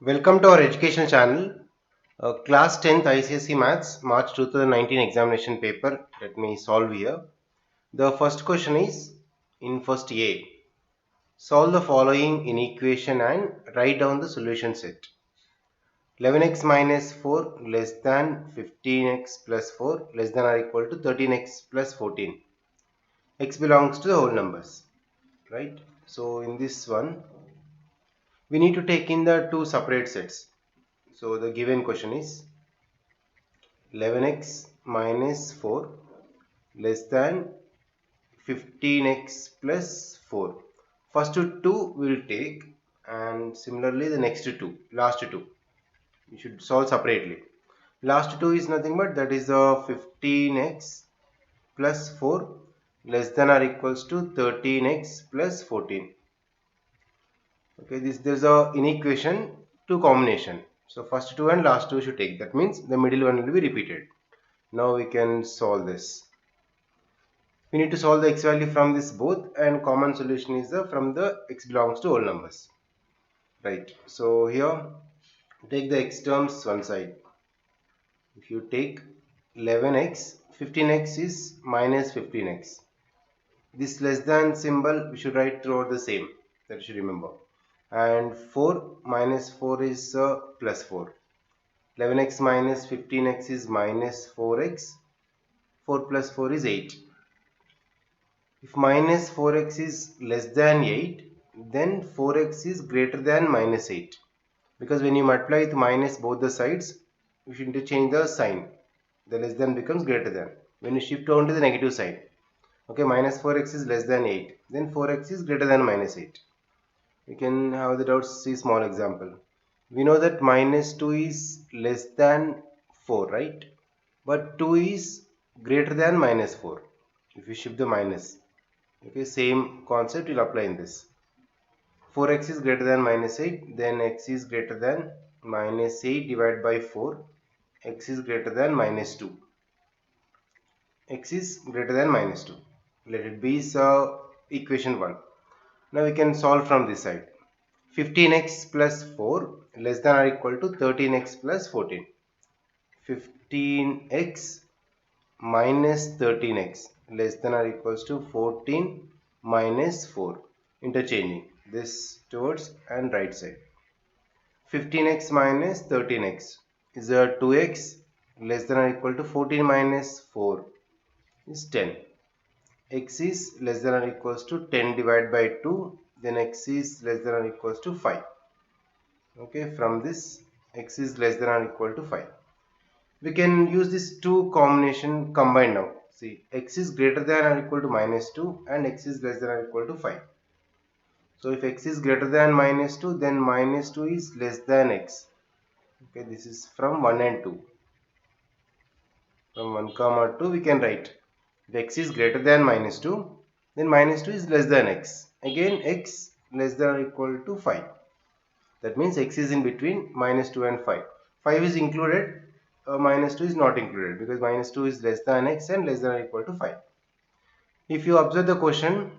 Welcome to our education channel. Class 10th ICSE Maths March 2019 examination paper. Let me solve here. The first question is in first A. Solve the following in equation and write down the solution set. 11x minus 4 less than 15x plus 4 less than or equal to 13x plus 14. X belongs to the whole numbers, right? So in this one, we need to take in the two separate sets. So the given question is 11x minus 4 less than 15x plus 4. First two will take, and similarly the next two, last two, you should solve separately. Last two is nothing but that is the 15x plus 4 less than or equals to 13x plus 14. Okay, there's a inequation, two combination. So first two and last two should take. That means the middle one will be repeated. Now we can solve this. We need to solve the x value from this both, and common solution is the from the x belongs to whole numbers, right? So here take the x terms one side. If you take 11x, 15x is minus 15x. This less than symbol we should write throughout the same, that you should remember. And 4 minus 4 is plus 4. 11x minus 15x is minus 4x. 4 plus 4 is 8. If minus 4x is less than 8, then 4x is greater than minus 8. Because when you multiply with minus both the sides, you should interchange the sign. The less than becomes greater than. When you shift on to the negative side, okay, minus 4x is less than 8, then 4x is greater than minus 8. We can have the doubts, see small example. We know that minus 2 is less than 4, right? But 2 is greater than minus 4. If you shift the minus, okay, same concept will apply in this. 4x is greater than minus 8, then x is greater than minus 8 divided by 4. X is greater than minus 2. X is greater than minus 2. Let it be equation 1. Now we can solve from this side. 15x plus 4 less than or equal to 13x plus 14. 15x minus 13x less than or equals to 14 minus 4. Interchanging this towards and right side. 15x minus 13x is a 2x less than or equal to 14 minus 4 is 10. X is less than or equals to 10 divided by 2, then x is less than or equals to 5. Okay, from this x is less than or equal to 5. We can use this two combination combined now. See, x is greater than or equal to minus 2 and x is less than or equal to 5. So if x is greater than minus 2, then minus 2 is less than x. Okay, this is from 1 and 2. From 1 comma 2 we can write if x is greater than minus 2, then minus 2 is less than x. Again x less than or equal to 5. That means x is in between minus 2 and 5. 5 is included, minus 2 is not included because minus 2 is less than x and less than or equal to 5. If you observe the question,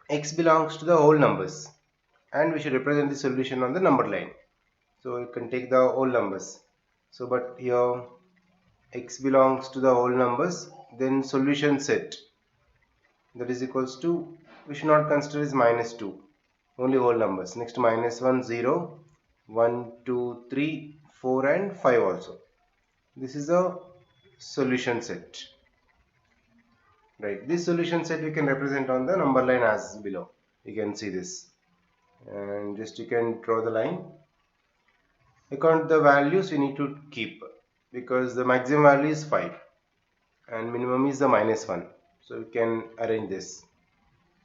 x belongs to the whole numbers and we should represent the solution on the number line. So you can take the whole numbers. So but here x belongs to the whole numbers, then solution set, that is equals to, we should not consider is minus 2, only whole numbers. Next minus 1, 0, 1, 2, 3, 4 and 5 also. This is a solution set, right? This solution set we can represent on the number line as below. You can see this, and just you can draw the line. Account the values we need to keep because the maximum value is 5 and minimum is the minus 1. So we can arrange this.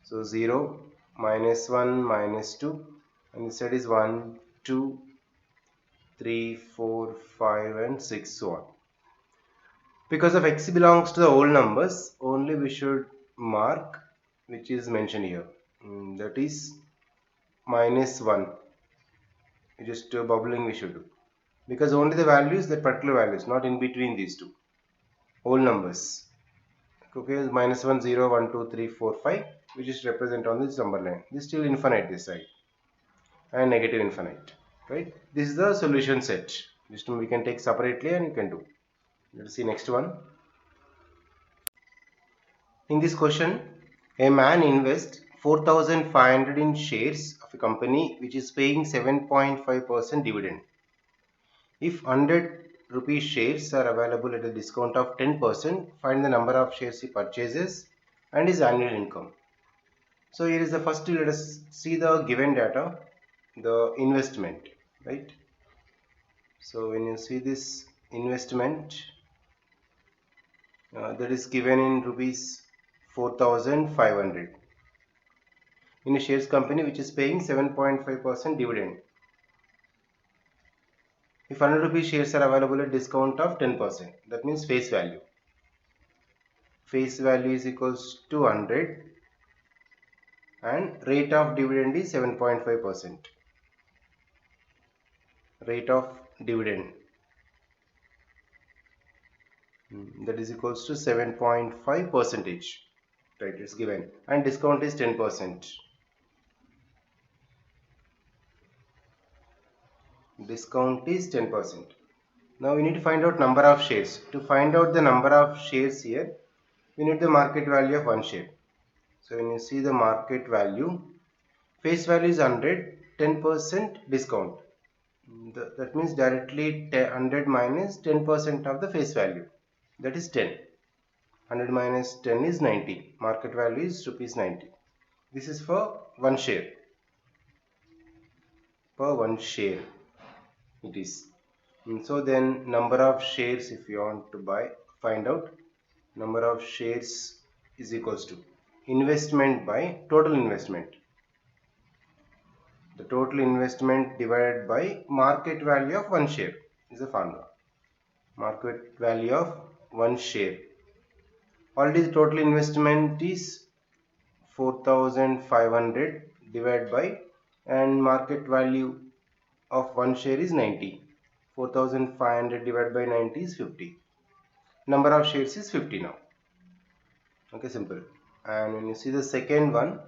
So 0, minus 1, minus 2, and this side is 1, 2, 3, 4, 5 and 6, so on. Because of x belongs to the whole numbers, only we should mark which is mentioned here. That is minus 1. Just bubbling we should do. Because only the values, that particular values, not in between these two. Whole numbers. Okay, minus 1, 0, 1, 2, 3, 4, 5. We just represent on this number line. This is still infinite this side. And negative infinite. right? This is the solution set. This one we can take separately and you can do. Let's see next one. In this question, a man invests 4,500 in shares of a company which is paying 7.5% dividend. If 100 rupees shares are available at a discount of 10%, find the number of shares he purchases and his annual income. So here is the first, let us see the given data, the investment, right? So when you see this investment, that is given in rupees 4,500 in a shares company which is paying 7.5% dividend. If 100 rupees shares are available at discount of 10%, that means face value. Face value is equals to 100 and rate of dividend is 7.5%. Rate of dividend, that is equals to 7.5 percentage, right? It's given, and discount is 10%. Discount is 10%. Now we need to find out number of shares. To find out the number of shares here, we need the market value of one share. So when you see the market value, face value is 100, 10% discount. That means directly 100 minus 10% of the face value, that is 10. 100 minus 10 is 90. Market value is rupees 90. This is for one share. Per one share it is. And so then number of shares, if you want to find out, number of shares is equals to investment by total investment. The total investment divided by market value of one share is the formula. Market value of one share. Already the total investment is 4,500 divided by, and market value of one share is 90. 4,500 divided by 90 is 50. Number of shares is 50 now. Okay, simple. And when you see the second one,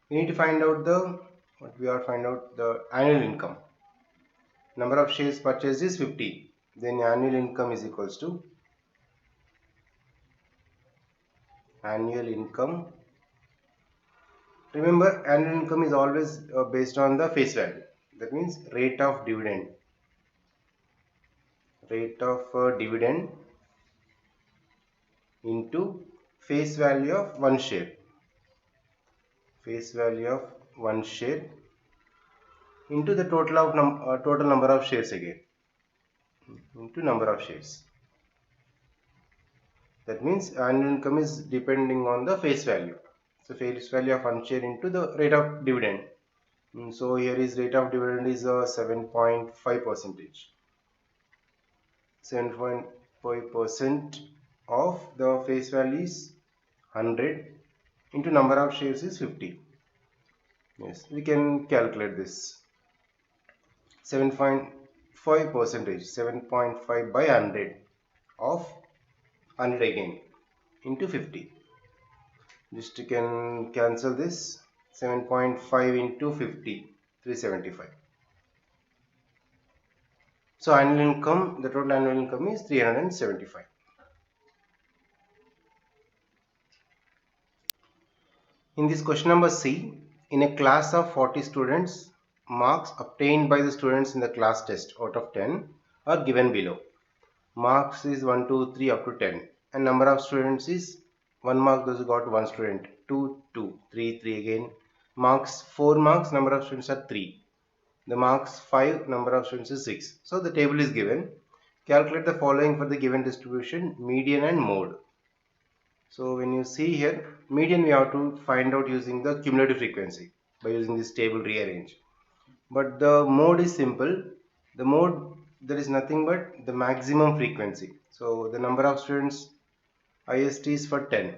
we need to find out the annual income. Number of shares purchased is 50. Then annual income is equals to annual income. Remember, annual income is always based on the face value. That means rate of dividend. Rate of dividend into face value of one share. Face value of one share into the total of total number of shares again, into number of shares. That means annual income is depending on the face value. So face value of one share into the rate of dividend. So here is rate of dividend is 7.5 percentage. 7.5% of the face value is 100 into number of shares is 50. Yes, we can calculate this. 7.5 percentage, 7.5 by 100 of 100 again into 50. Just you can cancel this. 7.5 into 50, 375. So annual income, the total annual income is 375. In this question number C, in a class of 40 students, marks obtained by the students in the class test out of 10 are given below. Marks is 1, 2, 3 up to 10, and number of students is 1 mark, those who got 1 student, 2, 2, 3, 3 again. Marks 4 marks, number of students are 3. The marks 5, number of students is 6. So the table is given. Calculate the following for the given distribution, median and mode. So when you see here, median we have to find out using the cumulative frequency by using this table rearrange. But the mode is simple. The mode, there is nothing but the maximum frequency. So the number of students highest is for 10.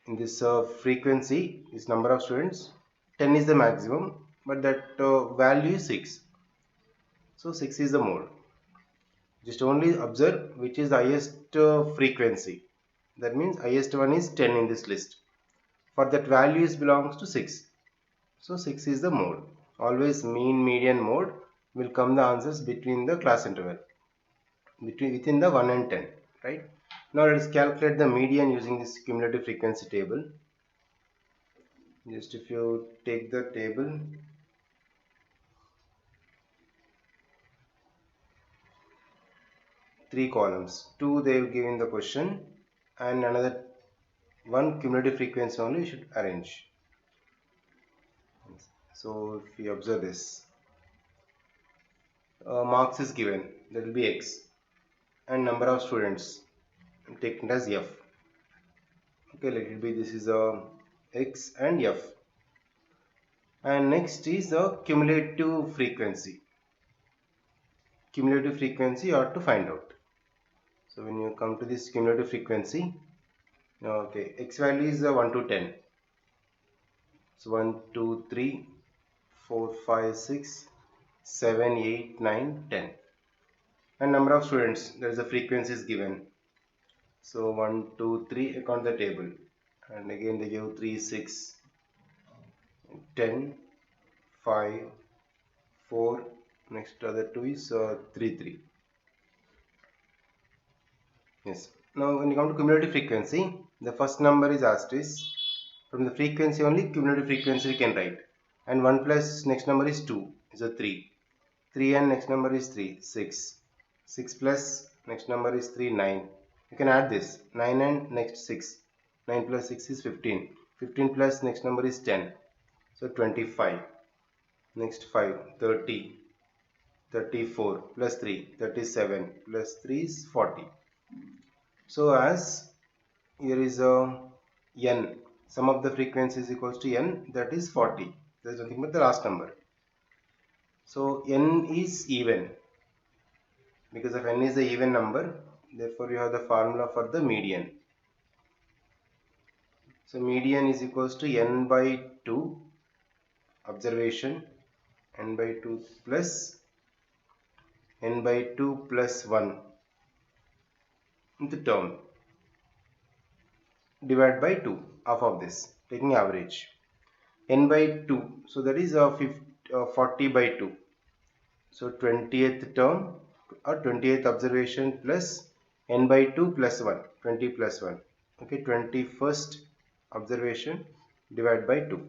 In this frequency, this number of students, 10 is the maximum, but that value is 6. So 6 is the mode. Just only observe which is the highest frequency. That means highest one is 10 in this list. For that value belongs to 6. So 6 is the mode. Always mean, median, mode will come the answers between the class interval, within the 1 and 10, right? Now let us calculate the median using this cumulative frequency table. Just if you take the table, three columns, two they will give in the question, and another one cumulative frequency only you should arrange. So if we observe this, marks is given, that will be x, and number of students taken as f. Okay, let it be, this is a x and f. And next is the cumulative frequency. Cumulative frequency you have to find out. So when you come to this cumulative frequency, okay, x value is 1 to 10. So 1, 2, 3, 4, 5, 6, 7, 8, 9, 10. And number of students, there is a frequency is given. So 1, 2, 3, account the table. And again they give 3, 6, 10, 5, 4, next other 2 is 3, 3. Yes. Now when you come to cumulative frequency, the first number is asterisk. From the frequency only, cumulative frequency we can write. And 1 plus next number is 2, is a 3. 3 and next number is 3, 6. 6 plus next number is 3, 9. You can add this, 9 and next 6. 9 plus 6 is 15. 15 plus next number is 10. So 25. Next 5, 30. 34 plus 3, 37 plus 3 is 40. So as here is a n, sum of the frequency is equals to n, that is 40. There is nothing but the last number. So n is even. Because of n is the even number, therefore you have the formula for the median. So median is equals to n by 2 observation, n by 2 plus n by 2 plus 1 in the term, divide by 2, half of this, taking average. N by 2, so that is 40 by 2. So 20th term or 20th observation plus n by 2 plus 1, 20 plus 1. Okay, 21st observation divided by 2.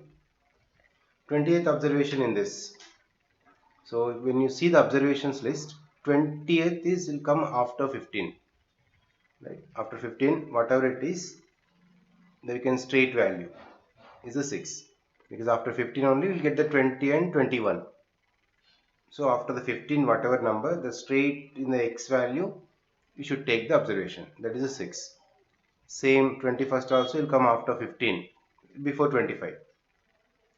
20th observation in this. So when you see the observations list, 20th is will come after 15. Right? After 15, whatever it is, then you can straight value is a 6. Because after 15 only we'll get the 20 and 21. So after the 15, whatever number, the straight in the x value, you should take the observation. That is a 6. Same 21st also will come after 15, before 25.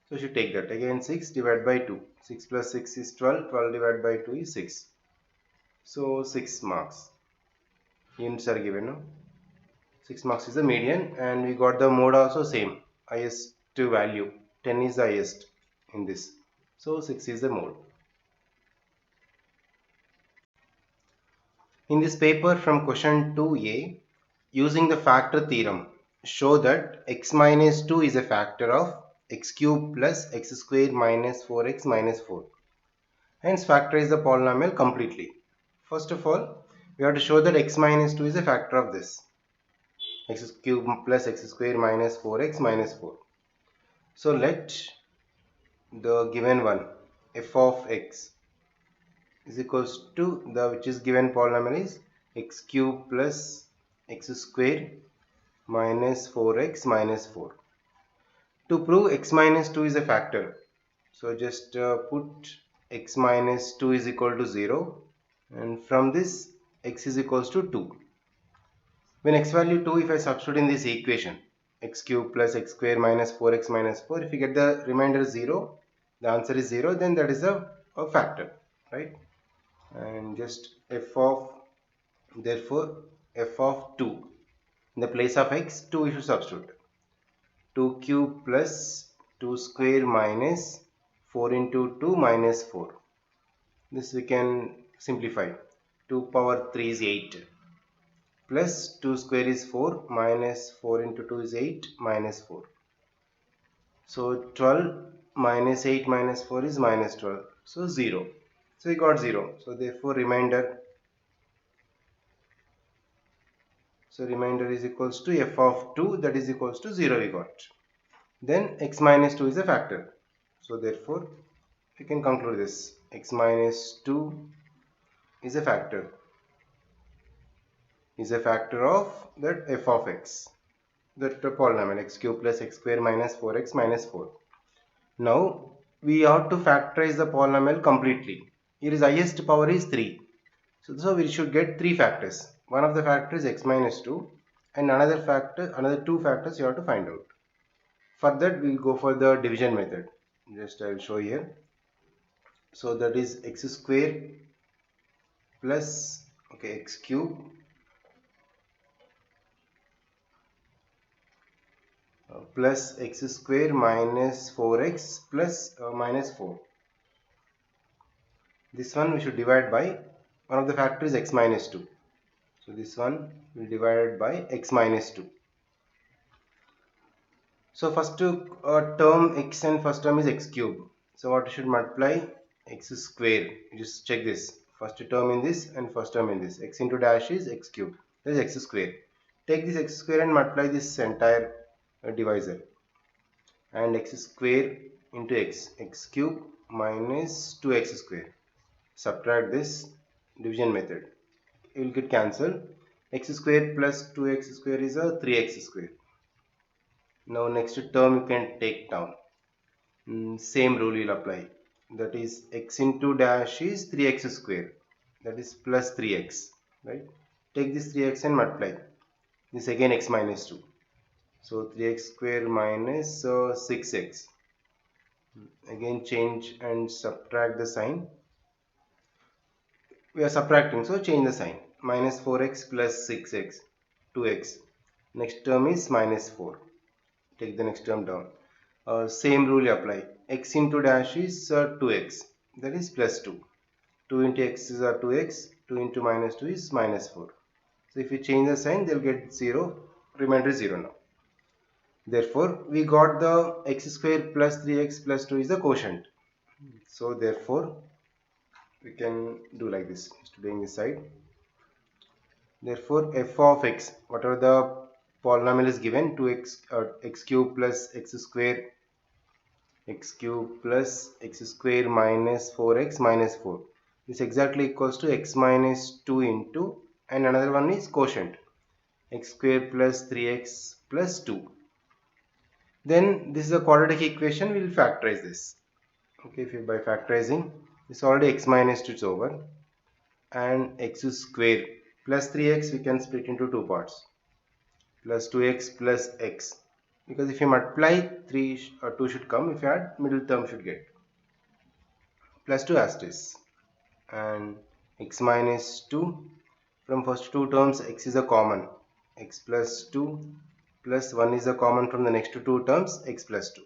So you should take that. Again 6 divided by 2. 6 plus 6 is 12. 12 divided by 2 is 6. So 6 marks. Units are given. No? 6 marks is the median, and we got the mode also same. Highest value. 10 is the highest in this. So 6 is the mode. In this paper from question 2a, using the factor theorem, show that x minus 2 is a factor of x cube plus x square minus 4x minus 4. Hence factorize the polynomial completely. First of all, we have to show that x minus 2 is a factor of this. X cube plus x square minus 4x minus 4. So let the given one, f of x, is equals to the which is given polynomial is x cube plus x square minus 4x minus 4. To prove x minus 2 is a factor, so just put x minus 2 is equal to 0, and from this x is equals to 2. When x value 2, if I substitute in this equation, x cube plus x square minus 4x minus 4, if you get the remainder 0, the answer is 0, then that is a factor, right? And just f of, therefore f of 2, in the place of x, 2 we should substitute. 2 cube plus 2 square minus 4 into 2 minus 4. This we can simplify. 2 power 3 is 8. Plus 2 square is 4 minus 4 into 2 is 8 minus 4. So 12 minus 8 minus 4 is minus 12. So 0. So we got 0. So therefore remainder. So remainder is equals to f of 2, that is equals to 0 we got. Then x minus 2 is a factor. So therefore we can conclude this. X minus 2 is a factor. Is a factor of that f of x. That polynomial x cube plus x square minus 4x minus 4. Now we have to factorize the polynomial completely. Here is highest power is 3. So we should get 3 factors. One of the factors is x minus 2 and another 2 factors you have to find out. For that we will go for the division method. Just I will show here. So that is x square plus x cube plus x square minus 4x plus minus 4. This one we should divide by one of the factors x minus 2. So this one will divide by x minus 2. So first term x and first term is x cube. So what you should multiply? X square. Just check this. First term in this and first term in this. X into dash is x cube. That is x square. Take this x square and multiply this entire divisor. And x square into x cube minus 2x square. Subtract this, division method. You will get cancelled. X square plus 2x square is a 3x square. Now next term you can take down. Same rule you will apply. That is x into dash is 3x square. That is plus 3x. Right? Take this 3x and multiply. This again x minus 2. So 3x square minus 6x. Again change and subtract the sign. We are subtracting, so change the sign. Minus 4x plus 6x, 2x. Next term is minus 4. Take the next term down. Same rule you apply. X into dash is 2x. That is plus 2. 2 into x is 2x. 2 into minus 2 is minus 4. So if you change the sign, they will get 0. Remainder is 0 now. Therefore, we got the x square plus 3x plus 2 is the quotient. So therefore, we can do like this, just doing this side. Therefore f of x, whatever the polynomial is given, 2x x cube plus x square minus 4x minus 4, is exactly equals to x minus 2 into, and another one is quotient, x square plus 3x plus 2. Then this is a quadratic equation. We will factorize this. Okay, if you by factorizing, this already x minus 2 is over, and x square plus 3x we can split into two parts, plus 2x plus x, because if you multiply 3 or 2 should come, if you add middle term should get plus 2 asterisk, and x minus 2, from first two terms x is a common, x plus 2 plus 1 is a common from the next two terms, x plus 2,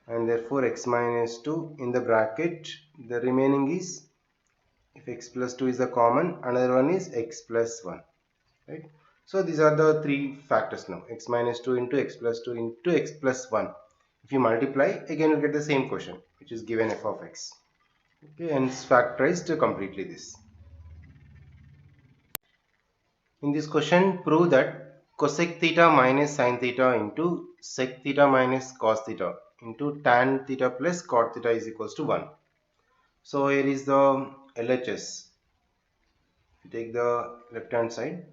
and therefore x minus 2 in the bracket, the remaining is, if x plus 2 is the common, another one is x plus 1, right? So these are the three factors now, x minus 2 into x plus 2 into x plus 1. If you multiply, again you get the same question, which is given f of x. Okay, and it's factorized completely this. In this question, prove that cosec theta minus sin theta into sec theta minus cos theta into tan theta plus cot theta is equals to 1. So here is the LHS. Take the left hand side.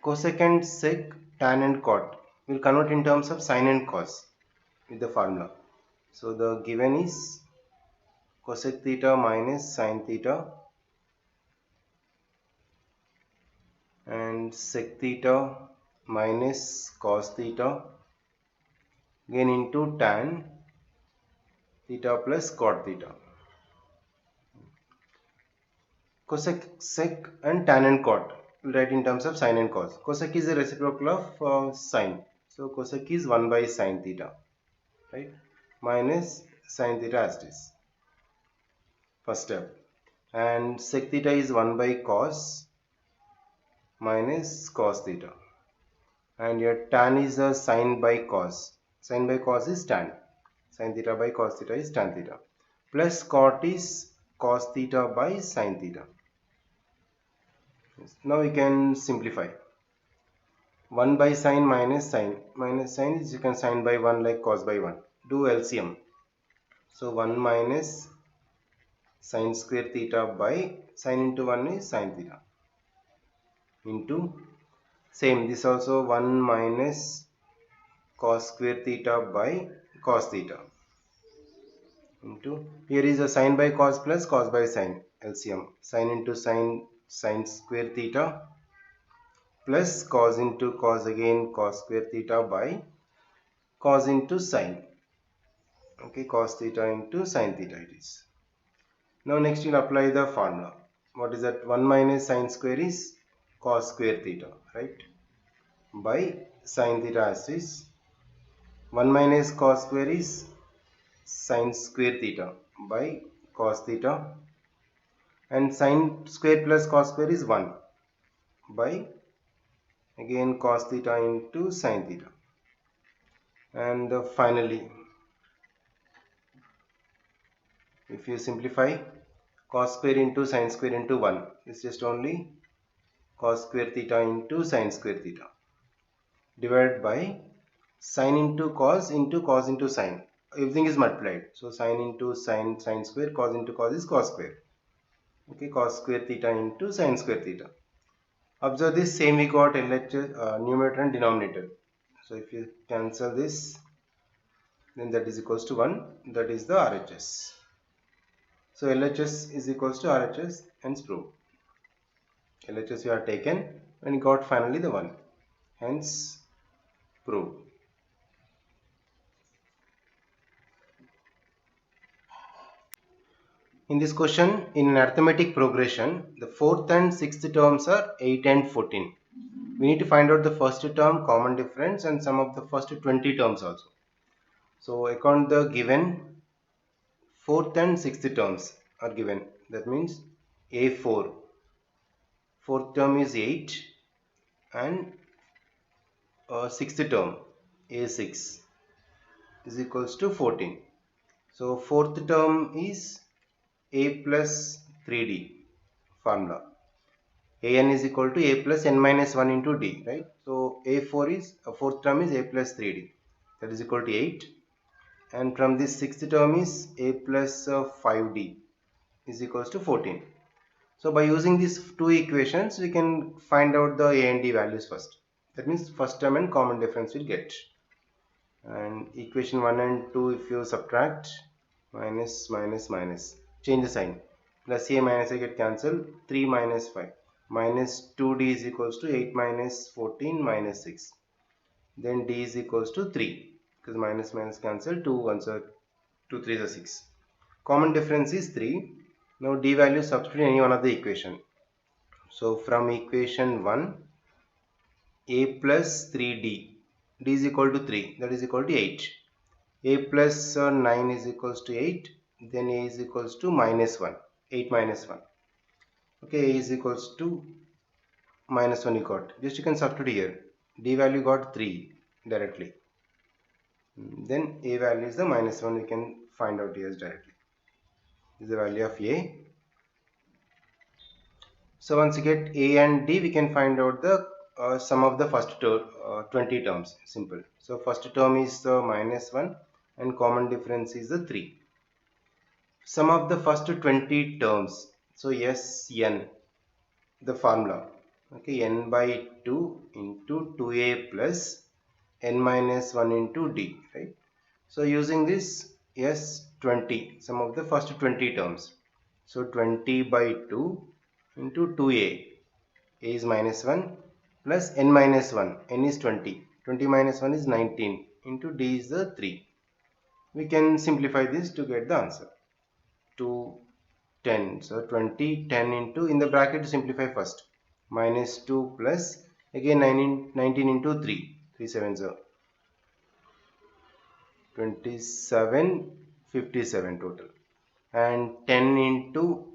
Cosec and sec, tan and cot will convert in terms of sin and cos with the formula. So the given is cosec theta minus sin theta and sec theta minus cos theta again into tan theta plus cot theta. Cosec, sec and tan and cot we'll write in terms of sin and cos. Cosec is the reciprocal of sin. So cosec is 1 by sin theta, right? Minus sin theta as it is. First step. And sec theta is 1 by cos minus cos theta. And your tan is a sin by cos. Sin by cos is tan. Sin theta by cos theta is tan theta. Plus cot is cos theta by sin theta. Now we can simplify. 1 by sin minus sin. Minus sin is you can sin by 1 like cos by 1. Do LCM. So 1 minus sin square theta by sin into 1 is sin theta. Into same, this also 1 minus cos square theta by cos theta. Into here is a sin by cos plus cos by sin. LCM. Sin into sin square theta plus cos into cos again cos square theta by cos into sin. Okay, cos theta into sin theta it is. Now next you'll apply the formula. What is that? 1 minus sin square is cos square theta, right? By sin theta as is. 1 minus cos square is sin square theta by cos theta, and sin square plus cos square is 1 by again cos theta into sin theta. And finally, if you simplify, cos square into sin square into 1 is just only cos square theta into sin square theta divided by sin into cos into sin. Everything is multiplied. So sin into sin square, cos into cos is cos square. Okay, cos square theta into sin square theta. Observe this, same we got LHS, numerator and denominator. So if you cancel this, then that is equals to 1. That is the RHS. So LHS is equals to RHS, hence proved. LHS we are taken and got finally the 1. Hence proved. In this question, in an arithmetic progression, the 4th and 6th terms are 8 and 14. We need to find out the first term, common difference, and some of the first 20 terms also. So according to the given 4th and 6th terms are given. That means A4. 4th term is 8 and 6th term A6 is equals to 14. So 4th term is A plus 3D formula. An is equal to A plus n minus 1 into D, right? So A4 is, 4th term is A plus 3D. That is equal to 8. And from this 6th term is A plus 5D is equals to 14. So by using these two equations, we can find out the A and D values first. That means first term and common difference we'll get. And equation 1 and 2, if you subtract, minus, minus, minus, change the sign. Plus A minus A get cancelled, 3 minus 5. Minus 2D is equals to 8 minus 14 minus 6. Then D is equals to 3. Because minus minus cancel, 2 1s are 2 3s are 6. Common difference is 3. Now D value substitute in any one of the equation. So from equation 1, A plus 3D, D is equal to 3, that is equal to 8. A plus 9 is equals to 8, then A is equals to minus 1, 8 minus 1. Okay, A is equals to minus 1 you got. Just you can substitute here. D value got 3 directly. Then A value is the minus 1, we can find out here directly. This is the value of A. So once you get A and D, we can find out the sum of the first 20 terms. Simple. So first term is the minus 1 and common difference is the 3. Sum of the first 20 terms. So Sn, the formula. Okay, n by 2 into 2a plus n minus 1 into d, right? So using this S20, sum of the first 20 terms. So 20 by 2 into 2a, a is minus 1 plus n minus 1, n is 20, 20 minus 1 is 19 into d is the 3. We can simplify this to get the answer. 2, 10, so 20, 10 into, in the bracket simplify first, minus 2 plus, again 19 into 3, 3 7s are 27, 57 total, and 10 into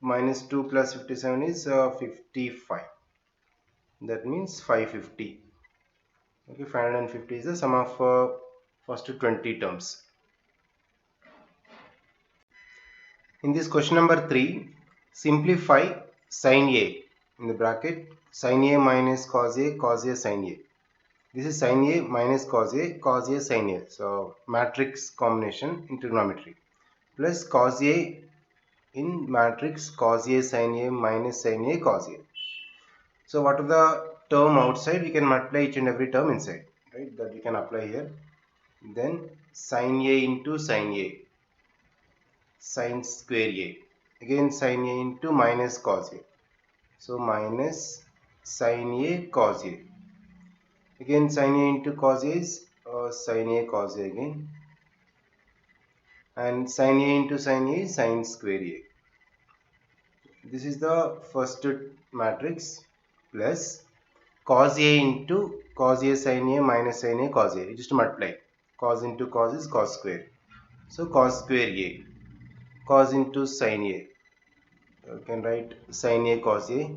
minus 2 plus 57 is 55, that means 550. Okay, 550 is the sum of first 20 terms. In this question number 3, simplify sin A in the bracket sin A minus cos A sin A. This is sin A minus cos A sin A. So matrix combination in trigonometry plus cos A in matrix cos A sin A minus sin A cos A. So what are the term outside? We can multiply each and every term inside, right? That we can apply here. Then sin A into sin A, sin square A. Again sin A into minus cos A. So minus sin A cos A. Again sin A into cos A is sin A cos A again. And sin A into sin A is sin square A. This is the first matrix plus cos A into cos A sin A minus sin A cos A. Just multiply. Cos into cos is cos square. So cos square A. Cos into sin A. You can write sin A cos A.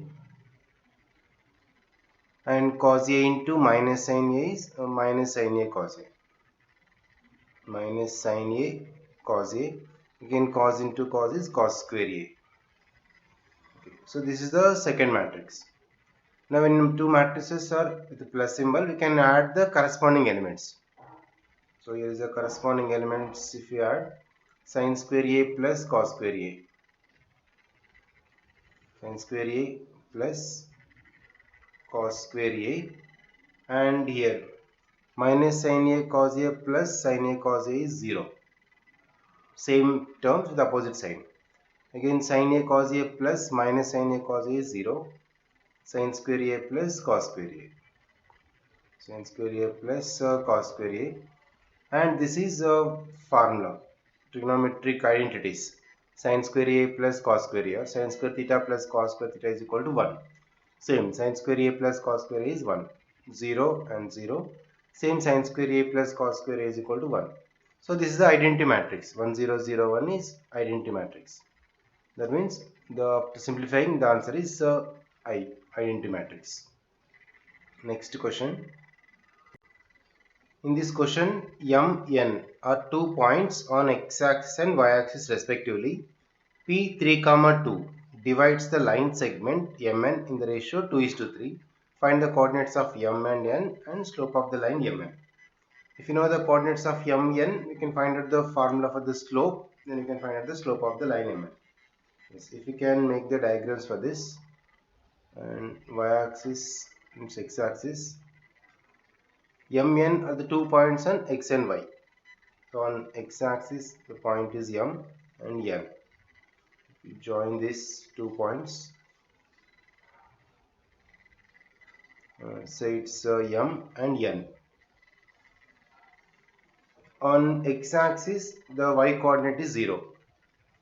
And cos A into minus sin A is minus sin A cos A. Minus sin A cos A. Again cos into cos is cos square A. Okay. So this is the second matrix. Now when two matrices are with the plus symbol, we can add the corresponding elements. So here is the corresponding elements. If you add sin square A plus cos square A. Sin square A plus cos square A, and here minus sin A cos A plus sin A cos A is 0. Same terms with opposite sign. Again sin A cos A plus minus sin A cos A is 0. Sin square A plus cos square A. Sin square A plus cos square A. And this is a formula, trigonometric identities. Sin square A plus cos square A, or sin square theta plus cos square theta is equal to 1. Same, sin square A plus cos square A is 1. 0 and 0. Same, sin square A plus cos square A is equal to 1. So this is the identity matrix. 1 0 0 1 is identity matrix. That means after simplifying, the answer is identity matrix. Next question. In this question, M, N are 2 points on x-axis and y-axis respectively. P3, 2 divides the line segment Mn in the ratio 2:3. Find the coordinates of M and N and slope of the line Mn. If you know the coordinates of Mn, we can find out the formula for the slope. Then you can find out the slope of the line Mn. Yes, if you can make the diagrams for this, and y-axis and x-axis. Mn are the 2 points on x and y. So on x-axis the point is M and N. You join these 2 points. So it's M and N. On x-axis the y coordinate is 0.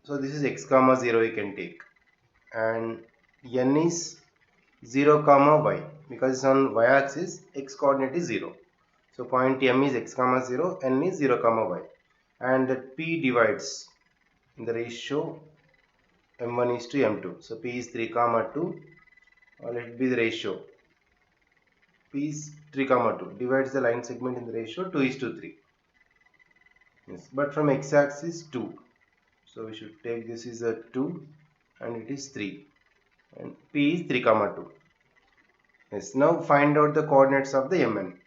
So this is x comma 0 you can take. And N is 0 comma y, because it's on y-axis x coordinate is 0. So point M is x comma 0, N is 0 comma y. And that P divides in the ratio M1 is to M2. So P is 3 comma 2, or let it be the ratio. P is 3 comma 2 divides the line segment in the ratio 2:3. Yes, but from x-axis 2. So we should take this is a 2 and it is 3. And P is 3 comma 2. Yes, now find out the coordinates of the Mn.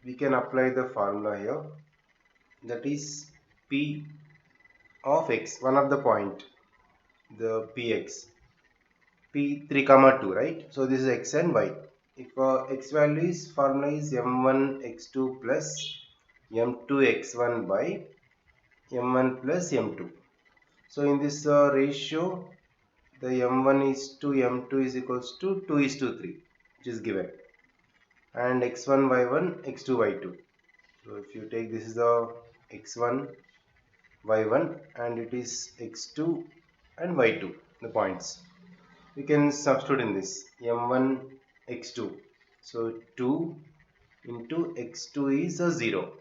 We can apply the formula here. That is P of x, one of the point, the Px. P3 comma 2, right? So this is x and y. If x value is, formula is m1 x2 plus m2 x1 by m1 plus m2. So in this ratio, the m1 is to m2 is equals to 2:3, which is given. And x1 y1 x2 y2. So if you take, this is the x1 y1 and it is x2 and y2, the points. We can substitute in this m1 x2. So 2 into x2 is 0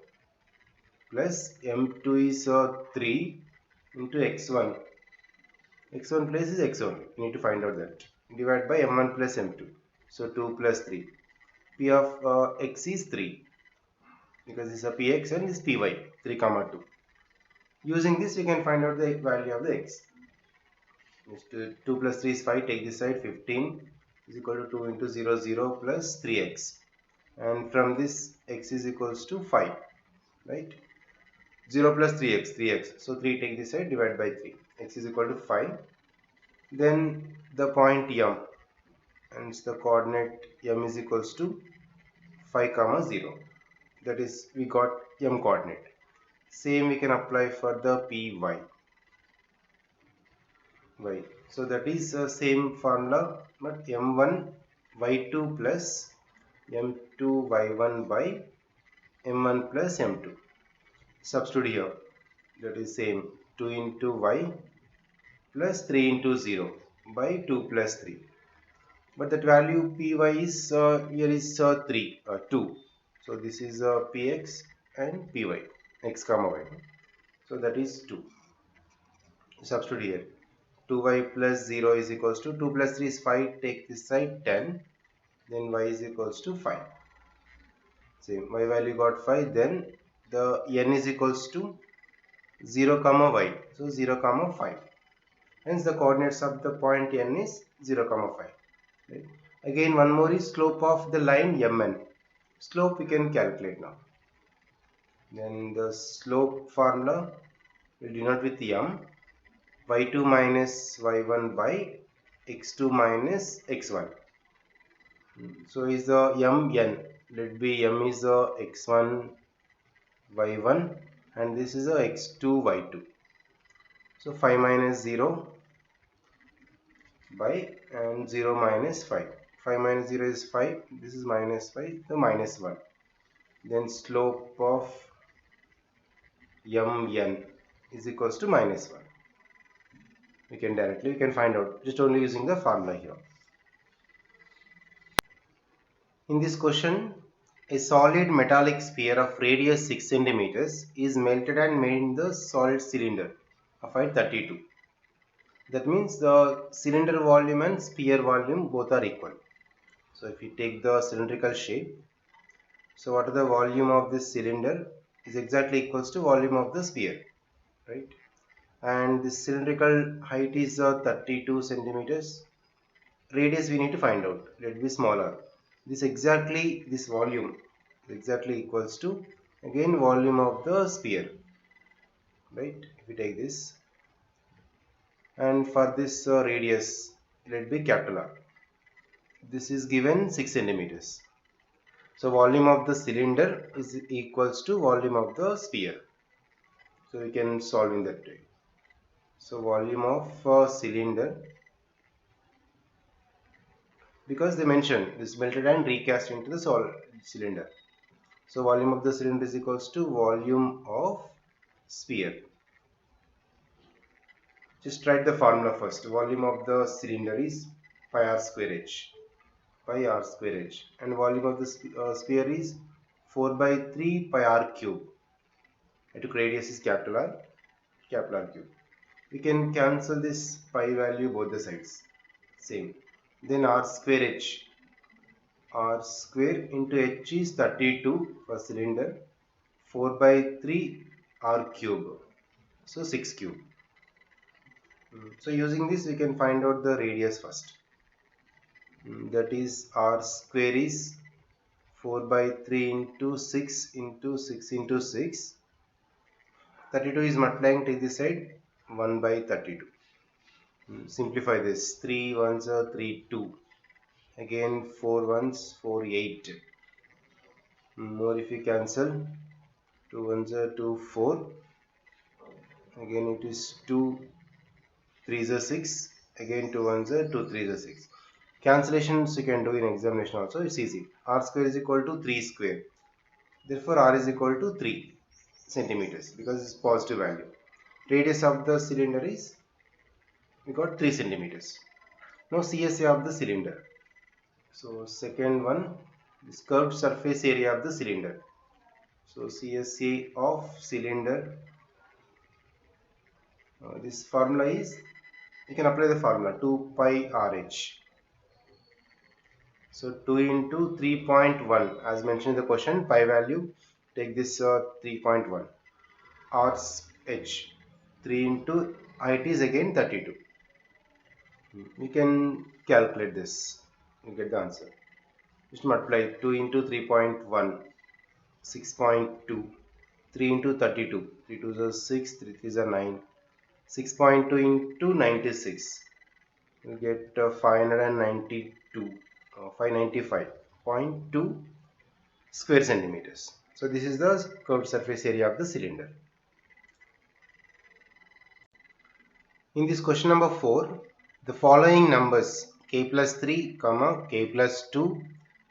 plus m2 is 3 into x1. x1 place is x1. You need to find out that. Divide by m1 plus m2. So 2 plus 3. P of x is 3. Because this is a px and this py, 3 comma 2. Using this, we can find out the value of the x. 2 plus 3 is 5, take this side, 15 is equal to 2 into 0, 0 plus 3x. And from this, x is equals to 5, right? 0 plus 3x, 3x. So 3 take this side, divide by 3. X is equal to 5. Then the point M, and the coordinate M is equals to 5 comma 0. That is, we got M coordinate. Same we can apply for the Py. So that is the same formula, but M1 y2 plus M2 y1 by M1 plus M2. Substitute here. That is same, 2 into y plus 3 into 0 by 2 plus 3. But that value Py is here is 3, 2. So this is Px and Py, x comma y. So that is 2. Substitute here. 2y plus 0 is equals to 2 plus 3 is 5. Take this side, 10. Then y is equals to 5. Same, y value got 5. Then the n is equals to 0 comma y. So 0 comma 5. Hence the coordinates of the point n is 0 comma 5. Right? Again, one more is slope of the line mn. Slope we can calculate now. Then the slope formula will denote with m, y2 minus y1 by x2 minus x1. So is the mn. Let be m is the x1 y1 and this is the x2 y2. So 5 minus 0 by and 0 minus 5. 5 minus 0 is 5. This is minus 5, the minus 1. Then slope of mn is equals to minus 1. We can find out just only using the formula here. In this question, a solid metallic sphere of radius 6 centimeters is melted and made in the solid cylinder of height 32. That means the cylinder volume and sphere volume both are equal. So if we take the cylindrical shape, so what is the volume of this cylinder is exactly equals to volume of the sphere, right? And this cylindrical height is 32 centimeters. Radius we need to find out. Let it be smaller. This volume is exactly equals to again volume of the sphere, right? If we take this, and for this radius, let it be capital R. This is given 6 centimeters. So volume of the cylinder is equals to volume of the sphere. So we can solve in that way. So volume of cylinder, because they mentioned this melted and recast into the solid cylinder. So volume of the cylinder is equals to volume of sphere. Just write the formula first. Volume of the cylinder is pi r square h. Pi r square h. And volume of the sphere is 4 by 3 pi r cube. I took radius is capital R cube. We can cancel this pi value both the sides. Same. Then r square h. R square into h is 32 for cylinder. 4 by 3 r cube. So 6 cube. So using this we can find out the radius first. That is r square is 4 by 3 into 6 into 6 into 6. 32 is multiplying, take this side, 1 by 32. Simplify this. 3 ones are 3, 2. Again 4 ones, 4, 8. More if you cancel, 2 ones are 2, 4. Again it is 2, 3 is 6. Again 2 ones are 2, 3 is 6. Cancellations you can do in examination also. It's easy. R square is equal to 3 square. Therefore R is equal to 3 centimeters because it's positive value. Radius of the cylinder is, we got 3 centimeters. Now CSA of the cylinder. So second one, this curved surface area of the cylinder. So CSA of cylinder, this formula is, you can apply the formula 2 pi RH. So 2 into 3.1 as mentioned in the question, pi value, take this 3.1. RH 3 into height is again 32. We can calculate this. You get the answer. Just multiply 2 into 3.1, 6.2, 3 into 32, 3 2 is 6, 3 3 is 9, 6.2 into 96, you get 592, 595.2 square centimeters. So this is the curved surface area of the cylinder. In this question number 4, the following numbers k plus 3, k plus 2,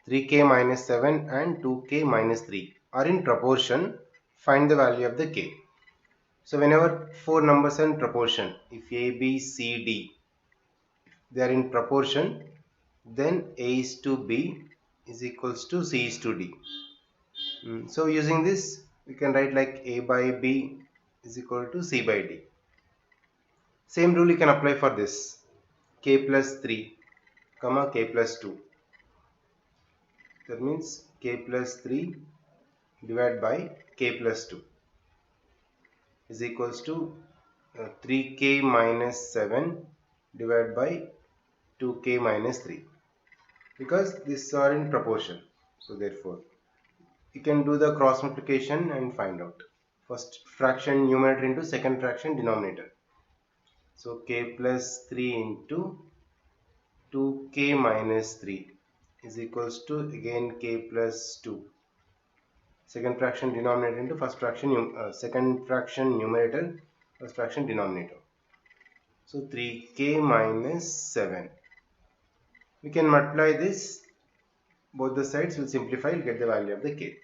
3k minus 7 and 2k minus 3 are in proportion. Find the value of the k. So whenever four numbers are in proportion, if a, b, c, d, they are in proportion, then a is to b is equals to c is to d. So using this, we can write like a by b is equal to c by d. Same rule you can apply for this. K plus 3, k plus 2. That means k plus 3 divided by k plus 2 is equals to 3k minus 7 divided by 2k minus 3, because these are in proportion. So therefore you can do the cross multiplication and find out. First fraction numerator into second fraction denominator. So k plus 3 into 2k minus 3 is equals to again k plus 2. Second fraction denominator into first fraction second fraction numerator, first fraction denominator. So 3k minus 7. We can multiply this, both the sides will simplify, you'll get the value of the k.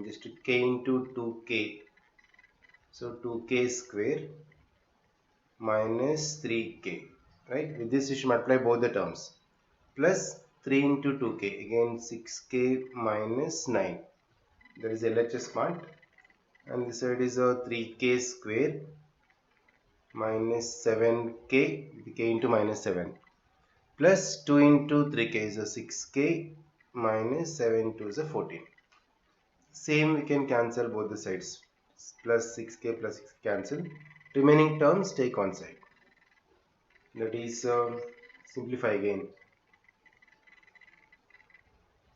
Just k into 2k. So 2k square minus 3k. Right? With this you should multiply both the terms. Plus 3 into 2k. Again 6k minus 9. There is LHS part. And this side is a 3k square minus 7k with k into minus 7. Plus 2 into 3k is a 6k minus 7 2 is a 14. Same, we can cancel both the sides. Plus 6k plus 6 cancel. Remaining terms take one side. That is simplify again.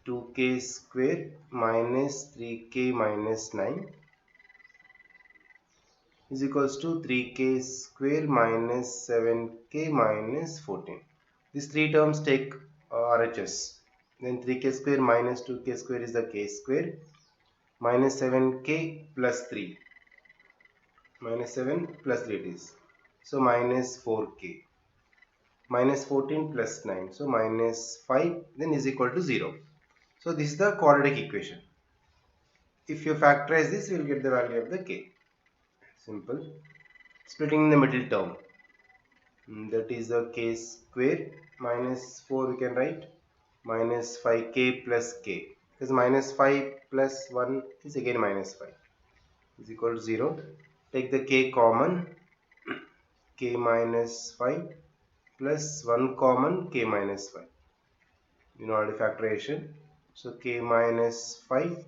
2k square minus 3k minus 9 is equals to 3k square minus 7k minus 14. These three terms take RHS. Then 3k square minus 2k square is the k square minus 7k plus 3. Minus 7 plus 3 it is. So minus 4k. Minus 14 plus 9. So minus 5 then is equal to 0. So this is the quadratic equation. If you factorize this, you will get the value of the k. Simple. Splitting in the middle term. That is the k square minus 4 we can write minus 5k plus k. Because minus 5 plus 1 is again minus 5 is equal to 0. Take the k common, k minus 5 plus 1 common, k minus 5. You know already factorization. So k minus 5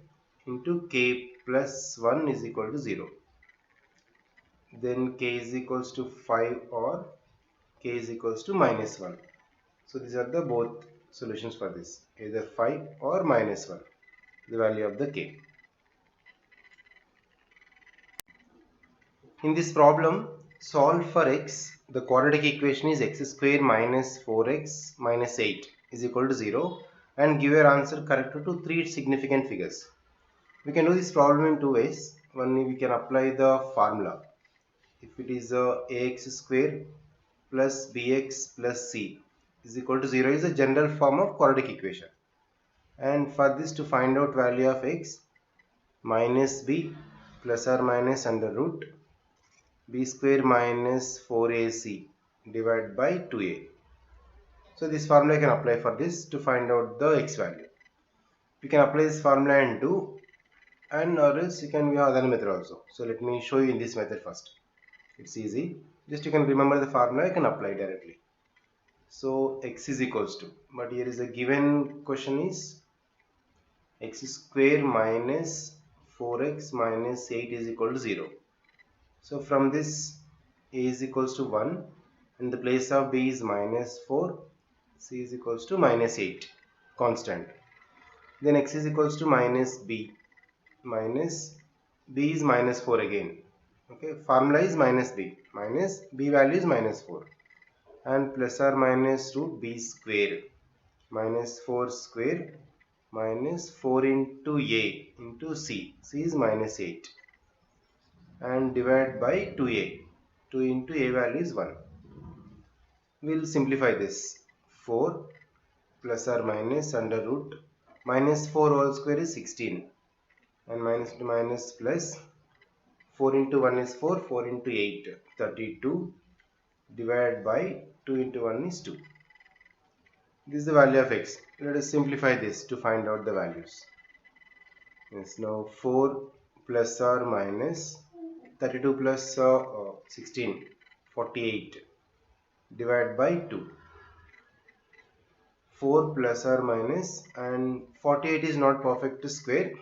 into k plus 1 is equal to 0. Then k is equals to 5 or k is equals to minus 1. So these are the both solutions for this, either 5 or minus 1, the value of the k. In this problem, solve for x. The quadratic equation is x square minus 4x minus 8 is equal to 0, and give your answer correct to 3 significant figures. We can do this problem in two ways. One, we can apply the formula. If it is ax square plus bx plus c is equal to 0 is a general form of quadratic equation. And for this, to find out value of x, minus b plus or minus under root b square minus 4ac divided by 2a. So this formula I can apply for this to find out the x value. You can apply this formula and do, and or else you can use other method also. So let me show you in this method first. It's easy. Just you can remember the formula, you can apply directly. So x is equals to, but here is a given question is x square minus 4x minus 8 is equal to 0. So from this a is equals to 1, In the place of b is minus 4, c is equals to minus 8, constant. Then x is equals to minus b is minus 4 again. Okay, formula is minus b value is minus 4, and plus or minus root b square, minus 4 square minus 4 into a into c is minus 8, and divide by 2a, 2 into a value is 1. We'll simplify this. 4 plus or minus under root minus 4 whole square is 16, and minus to minus plus 4 into 1 is 4, 4 into 8 32, divided by 2 into 1 is 2. This is the value of x. Let us simplify this to find out the values. Yes, now 4 plus or minus 32 plus 16, 48, divided by 2. 4 plus or minus, and 48 is not perfect square,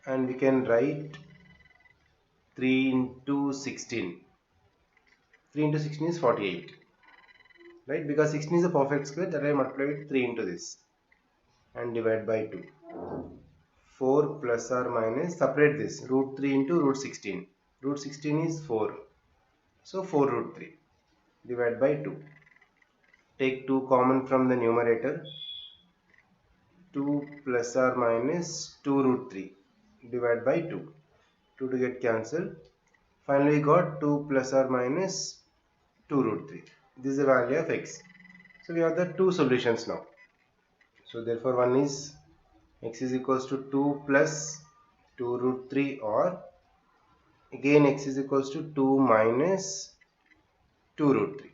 and we can write 3 into 16. 3 into 16 is 48, right? Because 16 is a perfect square, that I multiply with 3 into this and divide by 2. 4 plus or minus, separate this, root 3 into root 16. Root 16 is 4, so 4 root 3, divide by 2. Take 2 common from the numerator. 2 plus or minus 2 root 3, divide by 2. 2 to get cancelled. Finally, we got 2 plus or minus 2 root 3. This is the value of x. So we have the two solutions now. So therefore, one is x is equals to 2 plus 2 root 3, or again x is equals to 2 minus 2 root 3.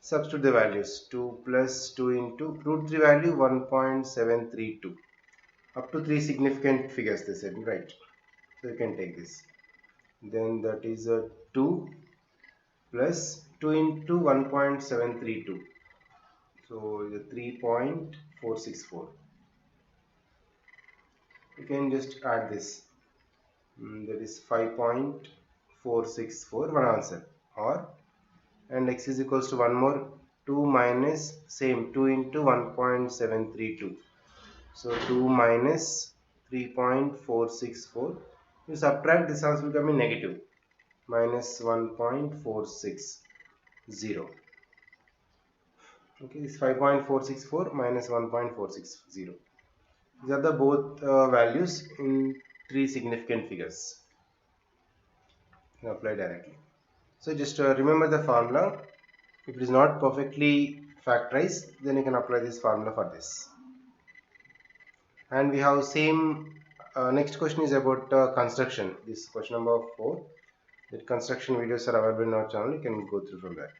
Substitute the values. 2 plus 2 into root 3 value 1.732. Up to 3 significant figures they said, right? So you can take this. Then that is a 2 plus 2 into 1.732. So the 3.464. You can just add this. That is 5.464, one answer. Or, and x is equals to one more, 2 minus same 2 into 1.732. So 2 minus 3.464. You subtract, this answer will become a negative, minus 1.460. Okay, this 5.464 minus 1.460. These are the both values in 3 significant figures. You can apply directly. So just remember the formula. If it is not perfectly factorized, then you can apply this formula for this. And we have same next question is about construction. This question number 4. The construction videos are available in our channel. You can go through from that.